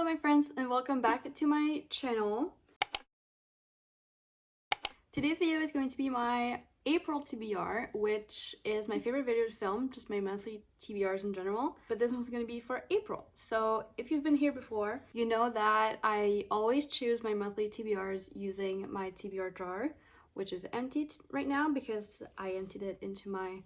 Hello my friends and welcome back to my channel. Today's video is going to be my April TBR, which is my favorite video to film, just my monthly TBRs in general, but this one's going to be for April. So if you've been here before, you know that I always choose my monthly TBRs using my TBR jar, which is empty right now because I emptied it into my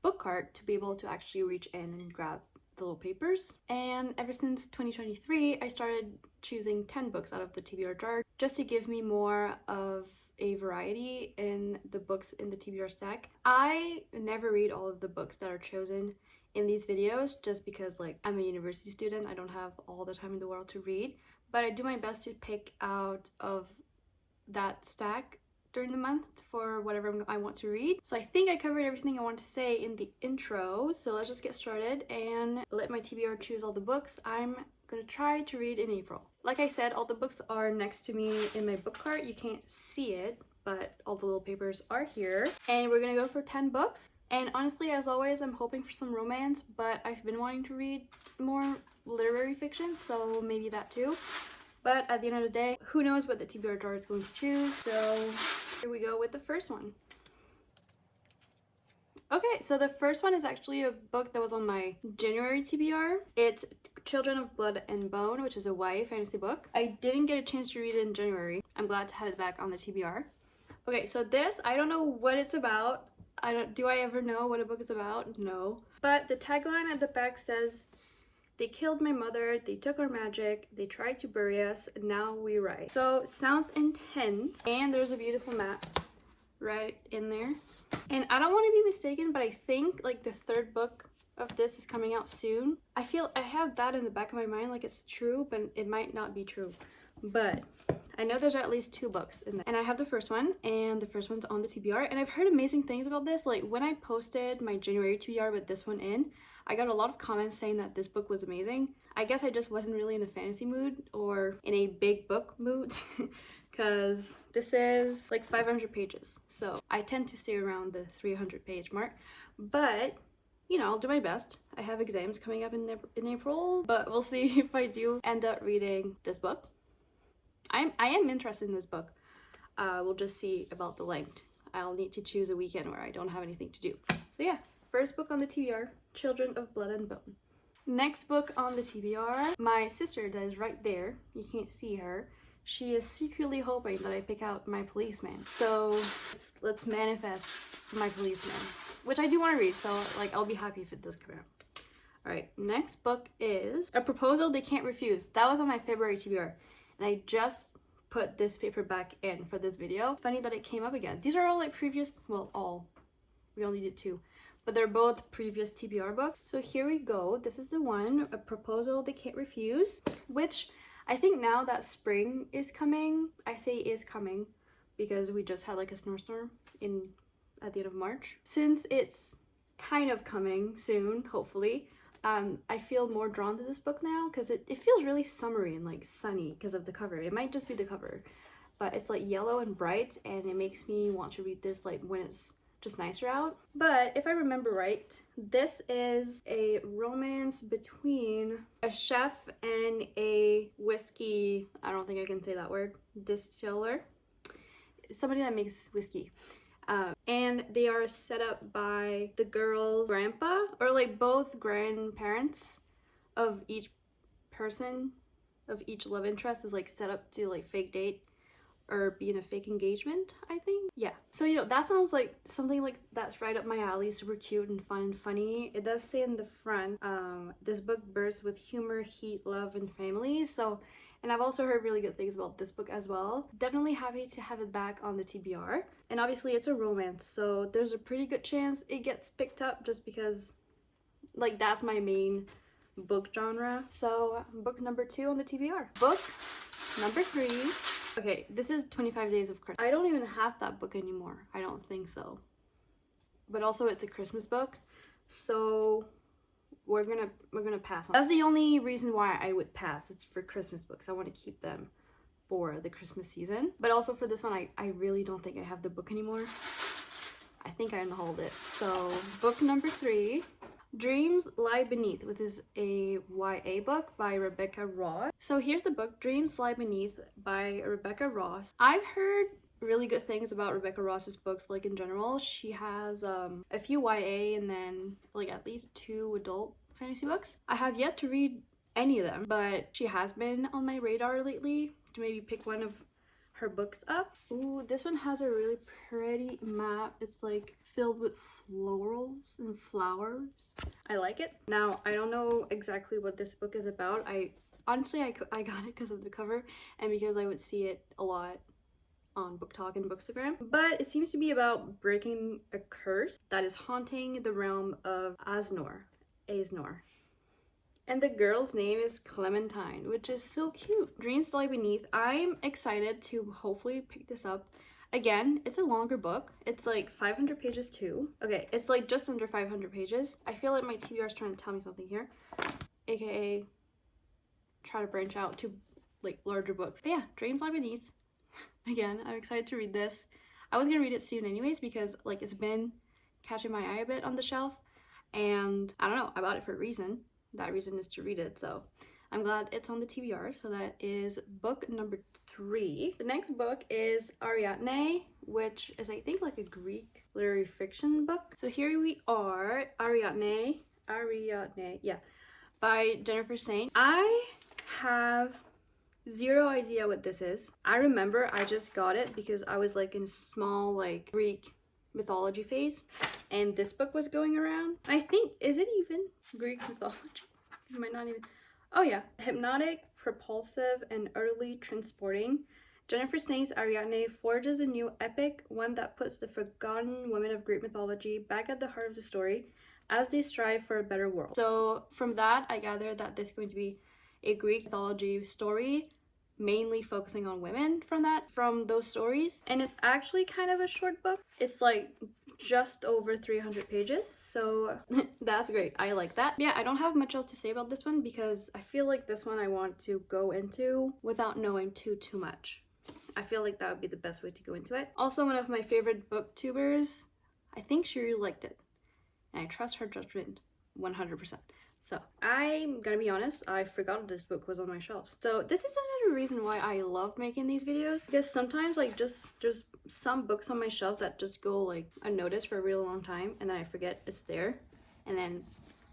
book cart to be able to actually reach in and grab the little papers. And ever since 2023 I started choosing 10 books out of the TBR jar just to give me more of a variety in the books in the TBR stack. I never read all of the books that are chosen in these videos just because I'm a university student. I don't have all the time in the world to read, but I do my best to pick out of that stack during the month for whatever I want to read. So I think I covered everything I want to say in the intro, so let's just get started and let my TBR choose all the books I'm gonna try to read in April. Like I said, all the books are next to me in my book cart. You can't see it, but all the little papers are here. And we're gonna go for 10 books. And honestly, as always, I'm hoping for some romance, but I've been wanting to read more literary fiction, so maybe that too. But at the end of the day, who knows what the TBR jar is going to choose. So here we go with the first one. Okay, so the first one is actually a book that was on my January TBR. It's Children of Blood and Bone, which is a YA fantasy book. I didn't get a chance to read it in January. I'm glad to have it back on the TBR. Okay, so this, I don't know what it's about. Do I ever know what a book is about? No. But the tagline at the back says, "They killed my mother, they took our magic, they tried to bury us, now we rise." So sounds intense. And there's a beautiful map right in there. And I don't want to be mistaken, but I think the third book of this is coming out soon. I feel I have that in the back of my mind like it's true, but it might not be true. But I know there's at least 2 books in there. And I have the first one, and the first one's on the TBR. And I've heard amazing things about this. Like when I posted my January TBR with this one in, I got a lot of comments saying that this book was amazing. I guess I just wasn't really in a fantasy mood or in a big book mood because this is 500 pages. So I tend to stay around the 300 page mark, but you know, I'll do my best. I have exams coming up in April, but we'll see if I do end up reading this book. I am interested in this book. We'll just see about the length. I'll need to choose a weekend where I don't have anything to do. So yeah, first book on the TBR, Children of Blood and Bone. Next book on the TBR, my sister that is right there. You can't see her. She is secretly hoping that I pick out My Policeman. So let's manifest My Policeman, which I do want to read, so I'll be happy if it does come out. Alright, next book is A Proposal They Can't Refuse. That was on my February TBR, and I just put this paperback in for this video. It's funny that it came up again. These are all previous, well, all. We only did 2. But they're both previous TBR books. So here we go. This is the one, A Proposal They Can't Refuse, which I think now that spring is coming. I say is coming because we just had a snowstorm at the end of March. Since it's kind of coming soon, hopefully, I feel more drawn to this book now because it feels really summery and sunny because of the cover. It might just be the cover, but it's yellow and bright, and it makes me want to read this when it's just nicer out. But if I remember right, this is a romance between a chef and a whiskey, I don't think I can say that word, distiller, somebody that makes whiskey. And they are set up by the girl's grandpa, or both grandparents of each person, of each love interest is set up to fake date or be in a fake engagement, I think. Yeah, so you know, that sounds like something that's right up my alley, super cute and fun and funny. It does say in the front, this book bursts with humor, heat, love, and family. So, and I've also heard really good things about this book as well. Definitely happy to have it back on the TBR. And obviously it's a romance, so there's a pretty good chance it gets picked up just because that's my main book genre. So book number 2 on the TBR. Book number 3. Okay, this is 25 Days of Christmas. I don't even have that book anymore. I don't think so. But also it's a Christmas book, so we're gonna pass on. That's the only reason why I would pass. It's for Christmas books. I want to keep them for the Christmas season. But also for this one, I really don't think I have the book anymore. I think I unhauled it. So book number 3. Dreams Lie Beneath, which is a YA book by Rebecca Ross. So here's the book, Dreams Lie Beneath by Rebecca Ross. I've heard really good things about Rebecca Ross's books, like in general. She has a few YA and then like at least 2 adult fantasy books. I have yet to read any of them, but she has been on my radar lately to maybe pick one of her books up. Ooh, this one has a really pretty map. It's like filled with florals and flowers. I like it. Now, I don't know exactly what this book is about. Honestly, I got it because of the cover and because I would see it a lot on Book Talk and Bookstagram. But it seems to be about breaking a curse that is haunting the realm of Aznor. And the girl's name is Clementine, which is so cute. Dreams Lie Beneath. I'm excited to hopefully pick this up. Again, it's a longer book. It's like 500 pages too. Okay, it's like just under 500 pages. I feel like my TBR is trying to tell me something here. AKA try to branch out to like larger books. But yeah, Dreams Lie Beneath. Again, I'm excited to read this. I was gonna read it soon anyways because like it's been catching my eye a bit on the shelf. And I don't know, I bought it for a reason. That reason is to read it, so I'm glad it's on the TBR. So that is book number 3. The next book is Ariadne, which is I think like a Greek literary fiction book. So here we are, Ariadne, yeah, by Jennifer Saint. I have zero idea what this is. I remember I just got it because I was like in a small like Greek mythology phase and this book was going around. I think, is it even Greek mythology? It might not even. Oh yeah. Hypnotic, propulsive, and utterly transporting, Jennifer Saint's Ariadne forges a new epic, one that puts the forgotten women of Greek mythology back at the heart of the story as they strive for a better world. So from that, I gather that this is going to be a Greek mythology story, mainly focusing on women from those stories. And it's actually kind of a short book. It's like just over 300 pages, so that's great. I like that. Yeah, I don't have much else to say about this one because I feel like this one I want to go into without knowing too much. I feel like that would be the best way to go into it. Also, one of my favorite booktubers, I think she really liked it, and I trust her judgment 100%. So I'm gonna be honest, I forgot this book was on my shelves. So this is another reason why I love making these videos, because sometimes like just some books on my shelf that just go like unnoticed for a really long time, and then I forget it's there, and then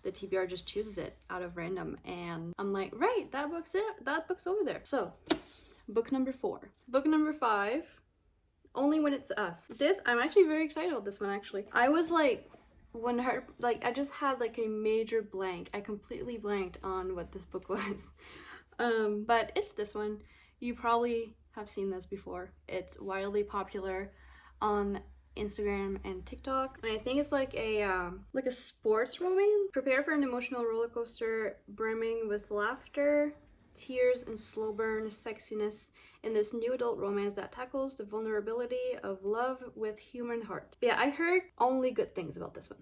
the TBR just chooses it out of random, and I'm like, right, that book's over there. So book number 4. Book number 5, Only When It's Us. This, I'm actually very excited about this one actually. I was like, I just had like a major blank. I completely blanked on what this book was. But it's this one. You probably have seen this before. It's wildly popular on Instagram and TikTok. And I think it's like a sports romance. Prepare for an emotional roller coaster brimming with laughter, tears, and slow burn sexiness in this new adult romance that tackles the vulnerability of love with human heart. But yeah, I heard only good things about this one.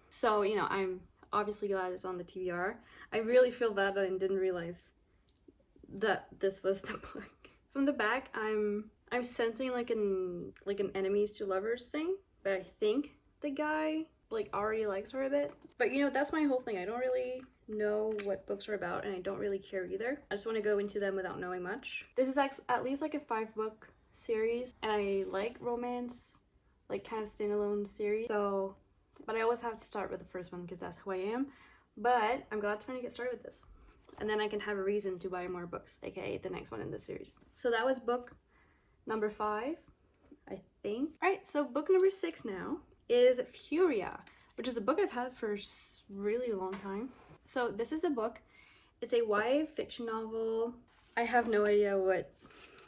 So, you know, I'm obviously glad it's on the TBR. I really feel bad that I didn't realize that this was the book. From the back, I'm sensing like an enemies to lovers thing, but I think the guy like already likes her a bit. But you know, that's my whole thing. I don't really know what books are about, and I don't really care either. I just want to go into them without knowing much. This is at least like a 5-book series, and I like romance, like kind of standalone series. So, but I always have to start with the first one because that's who I am. But I'm glad to finally get started with this, and then I can have a reason to buy more books, aka the next one in the series. So that was book number 5, I think. All right, so book number 6 now is Furia, which is a book I've had for a really long time. So this is the book. It's a YA fiction novel. I have no idea what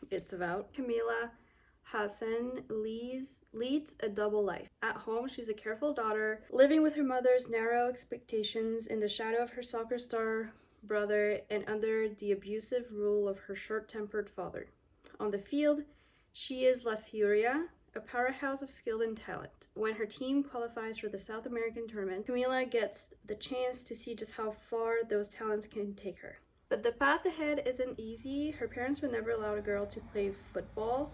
it's about. Camila Hassan leads a double life. At home, she's a careful daughter, living with her mother's narrow expectations in the shadow of her soccer star brother and under the abusive rule of her short-tempered father. On the field, she is La Furia, a powerhouse of skill and talent. When her team qualifies for the South American tournament, Camila gets the chance to see just how far those talents can take her. But the path ahead isn't easy. Her parents would never allow a girl to play football,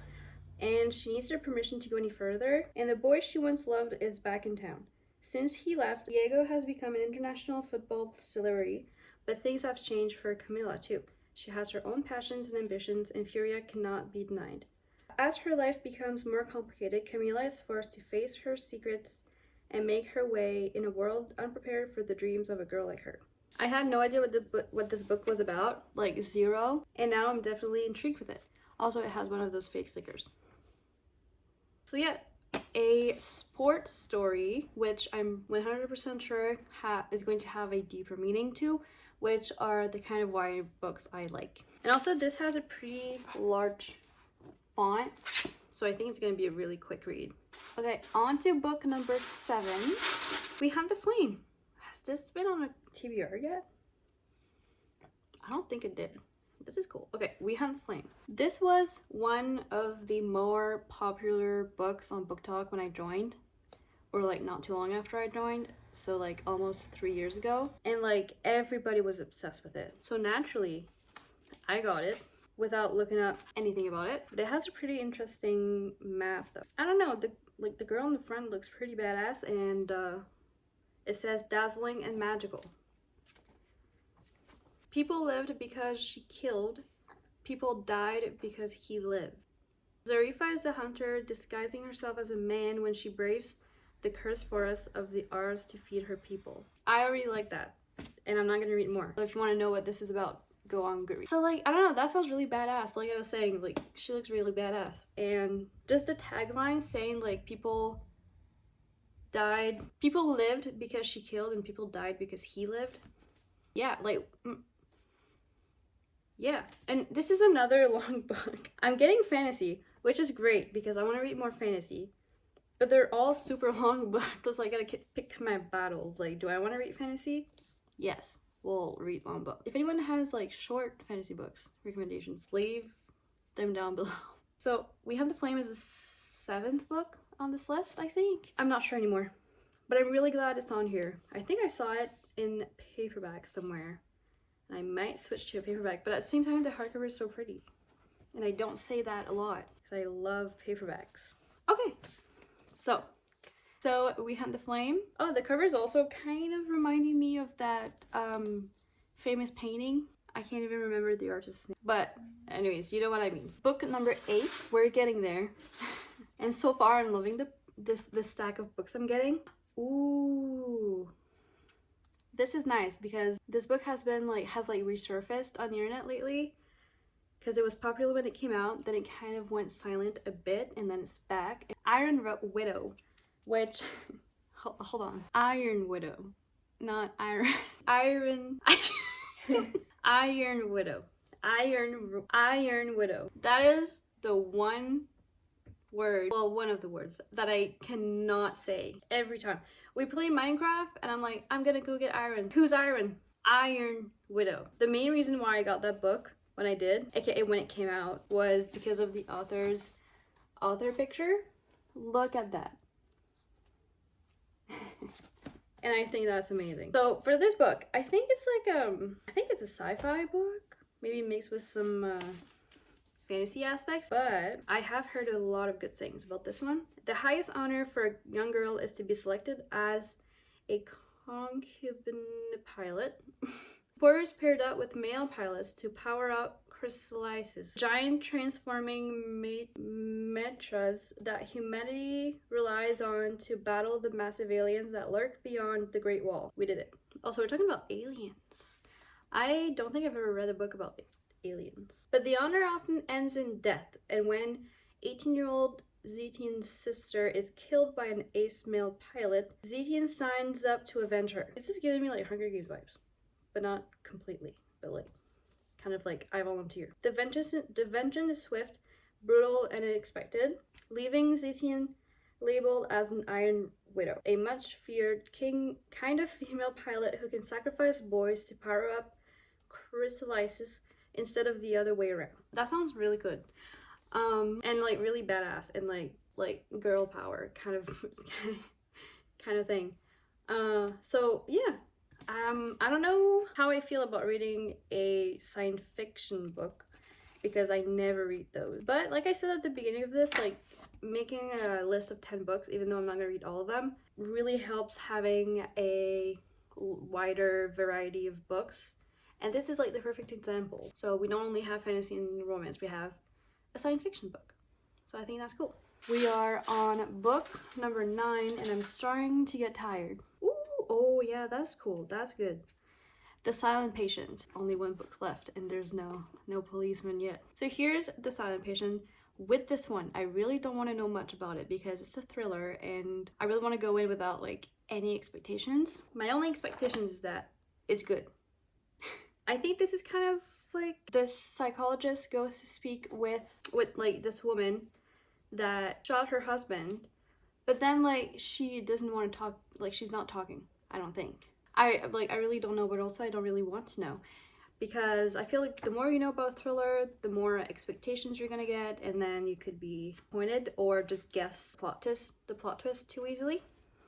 and she needs their permission to go any further. And the boy she once loved is back in town. Since he left, Diego has become an international football celebrity, but things have changed for Camila too. She has her own passions and ambitions, and Furia cannot be denied. As her life becomes more complicated, Camila is forced to face her secrets and make her way in a world unprepared for the dreams of a girl like her. I had no idea what this book was about, like zero, and now I'm definitely intrigued with it. Also, it has one of those fake stickers. So yeah, a sports story, which I'm 100% sure is going to have a deeper meaning to, which are the kind of YA books I like. And also, this has a pretty large font, so I think it's going to be a really quick read. Okay, on to book number 7. We Have the Flame. Has this been on a TBR yet? I don't think it did. This is cool. Okay, We Have the Flame. This was one of the more popular books on Book Talk when I joined, or like not too long after I joined, so like almost 3 years ago, and like everybody was obsessed with it. So naturally, I got it without looking up anything about it. But it has a pretty interesting map though. I don't know, the girl in the front looks pretty badass, and it says dazzling and magical. People lived because she killed. People died because he lived. Zarifa is the hunter, disguising herself as a man when she braves the cursed forest of the Ars to feed her people. I already like that, and I'm not gonna read more. So if you want to know what this is about, go on Goodreads. So like, I don't know, that sounds really badass. Like I was saying, like she looks really badass, and just the tagline saying like people lived because she killed, and people died because he lived. Yeah, like. Yeah, and this is another long book. I'm getting fantasy, which is great because I want to read more fantasy, but they're all super long books. So I gotta pick my battles. Like, do I want to read fantasy? Yes, we'll read long books. If anyone has like short fantasy books recommendations, leave them down below. So We Have the Flame is the 7th book on this list, I think. I'm not sure anymore, but I'm really glad it's on here. I think I saw it in paperback somewhere. I might switch to a paperback, but at the same time, the hardcover is so pretty. And I don't say that a lot, because I love paperbacks. Okay, so We Have the Flame. Oh, the cover is also kind of reminding me of that famous painting. I can't even remember the artist's name. But anyways, you know what I mean. Book number 8, we're getting there. And so far, I'm loving this stack of books I'm getting. Ooh. This is nice because this book has resurfaced on the internet lately, because it was popular when it came out, then it kind of went silent a bit, and then it's back. Iron Widow, which hold on, Iron Widow, not Iron Iron Widow, Iron Widow. That is the one word, well, one of the words that I cannot say every time. We play Minecraft and I'm like, I'm gonna go get iron. Who's Iron? Iron Widow. The main reason why I got that book when I did, aka when it came out, was because of the author picture. Look at that. And I think that's amazing. So for this book, I think it's like I think it's a sci-fi book, maybe mixed with some fantasy aspects, but I have heard a lot of good things about this one. The highest honor for a young girl is to be selected as a concubine pilot. Porters paired up with male pilots to power up chrysalises, giant transforming metras that humanity relies on to battle the massive aliens that lurk beyond the Great Wall. We did it. Also, we're talking about aliens. I don't think I've ever read a book about aliens. But the honor often ends in death, and when 18-year-old Zetian's sister is killed by an ace male pilot, Zetian signs up to avenge her. This is giving me like Hunger Games vibes, but not completely, but like kind of like I volunteer. The vengeance is swift, brutal, and unexpected, leaving Zetian labeled as an Iron Widow, a much feared kind of female pilot who can sacrifice boys to power up chrysalises instead of the other way around. That sounds really good. And like really badass and like girl power kind of thing. So yeah. I don't know how I feel about reading a science fiction book because I never read those. But like I said at the beginning of this, like making a list of 10 books, even though I'm not gonna read all of them, really helps having a wider variety of books, and this is like the perfect example. So we don't only have fantasy and romance, we have a science fiction book. So I think that's cool. We are on book number 9 and I'm starting to get tired. Ooh, oh yeah, that's cool. That's good. The Silent Patient. Only one book left and there's no policeman yet. So here's The Silent Patient. With this one, I really don't want to know much about it because it's a thriller and I really want to go in without like any expectations. My only expectations is that it's good. I think this is kind of like this psychologist goes to speak with like this woman that shot her husband, but then like she doesn't want to talk, like she's not talking, I don't think. I really don't know, but also I don't really want to know because I feel like the more you know about thriller, the more expectations you're gonna get, and then you could be disappointed or just guess the plot twist too easily.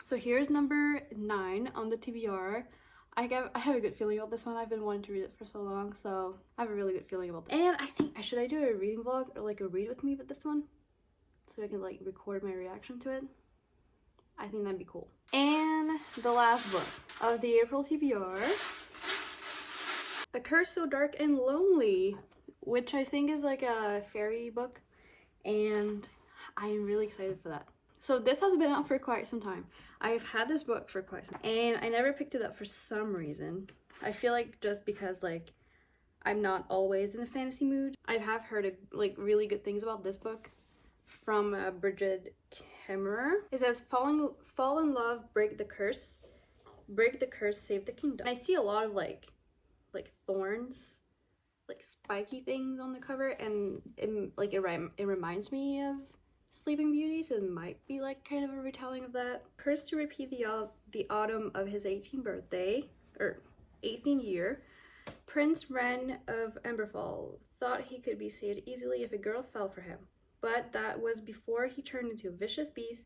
So here's number 9 on the TBR. I have a good feeling about this one. I've been wanting to read it for so long, so I have a really good feeling about this. And I think, should I do a reading vlog or like a read with me with this one? So I can like record my reaction to it. I think that'd be cool. And the last book of the April TBR, A Curse So Dark and Lonely, which I think is like a fairy book, and I'm really excited for that. So this has been out for quite some time. I've had this book for quite some time, and I never picked it up for some reason. I feel like just because like I'm not always in a fantasy mood. I have heard like really good things about this book from Bridget Kemmerer. It says, fall in love, break the curse, save the kingdom. And I see a lot of like thorns, like spiky things on the cover, and it reminds me of Sleeping Beauty, so it might be like kind of a retelling of that. Cursed to repeat the autumn of his 18th birthday, or 18th year, Prince Ren of Emberfall thought he could be saved easily if a girl fell for him. But that was before he turned into a vicious beast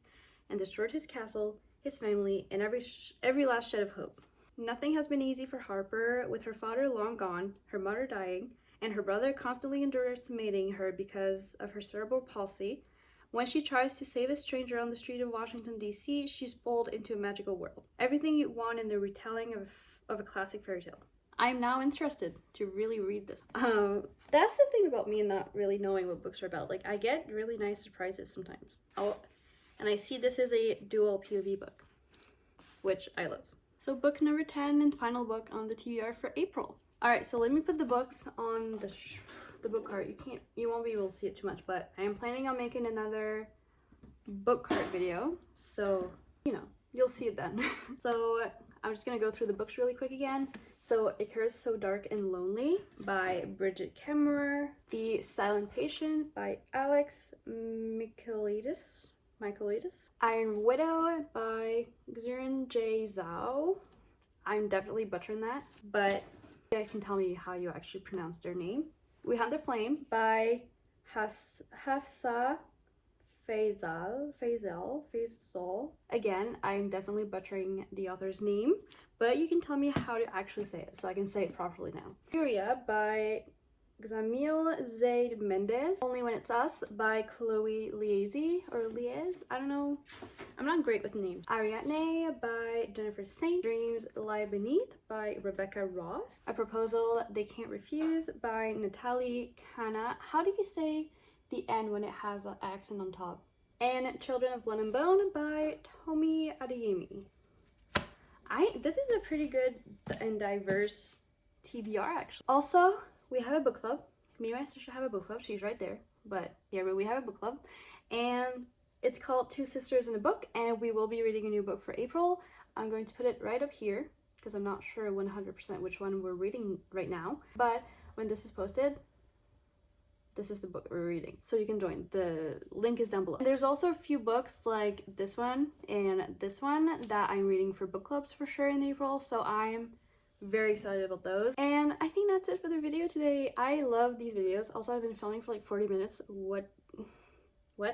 and destroyed his castle, his family, and every last shed of hope. Nothing has been easy for Harper, with her father long gone, her mother dying, and her brother constantly underestimating her because of her cerebral palsy. When she tries to save a stranger on the street of Washington, D.C., she's pulled into a magical world. Everything you want in the retelling of a classic fairy tale. I'm now interested to really read this. That's the thing about me and not really knowing what books are about. Like, I get really nice surprises sometimes. And I see this is a dual POV book, which I love. So book number 10 and final book on the TBR for April. Alright, so let me put the books on the book cart. You won't be able to see it too much, but I am planning on making another book cart video, so you know, you'll see it then. So I'm just gonna go through the books really quick again. So A Curse So Dark and Lonely by Bridget Kemmerer, The Silent Patient by Alex Michaelides, Iron Widow by Xiran J. Zhao. I'm definitely butchering that, but you guys can tell me how you actually pronounce their name. We Have the Flame by Hafsa Faisal. Again, I'm definitely butchering the author's name, but you can tell me how to actually say it so I can say it properly now. Furia by Xamil Zaid Mendez. Only When It's Us by Chloe Liese, I don't know. I'm not great with names. Ariadne by Jennifer Saint. Dreams Lie Beneath by Rebecca Ross. A Proposal They Can't Refuse by Natalie Kana. How do you say the N when it has an accent on top? And Children of Blood and Bone by Tomi Adeyemi. This is a pretty good and diverse TBR actually. Also, we have a book club. Me and my sister have a book club. She's right there. But we have a book club. And it's called Two Sisters in a Book. And we will be reading a new book for April. I'm going to put it right up here because I'm not sure 100% which one we're reading right now. But when this is posted, this is the book we're reading. So you can join. The link is down below. There's also a few books like this one and this one that I'm reading for book clubs for sure in April. So I'm very excited about those. And I think that's it for the video today. I love these videos. Also, I've been filming for like 40 minutes. What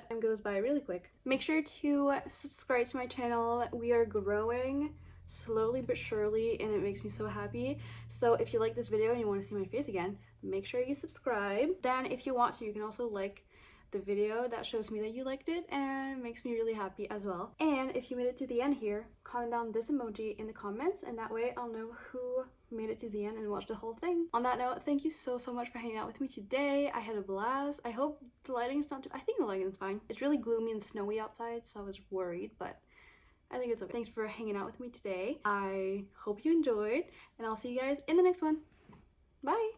time goes by really quick. Make sure to subscribe to my channel. We are growing slowly but surely and it makes me so happy. So if you like this video and you want to see my face again, make sure you subscribe. Then if you want to, you can also like the video. That shows me that you liked it and makes me really happy as well. And if you made it to the end here, comment down this emoji in the comments, and that way I'll know who made it to the end and watched the whole thing. On that note, thank you so much for hanging out with me today. I had a blast. I hope the lighting's not too— I think the lighting's fine. It's really gloomy and snowy outside, so I was worried, but I think it's okay. Thanks for hanging out with me today. I hope you enjoyed, and I'll see you guys in the next one. Bye!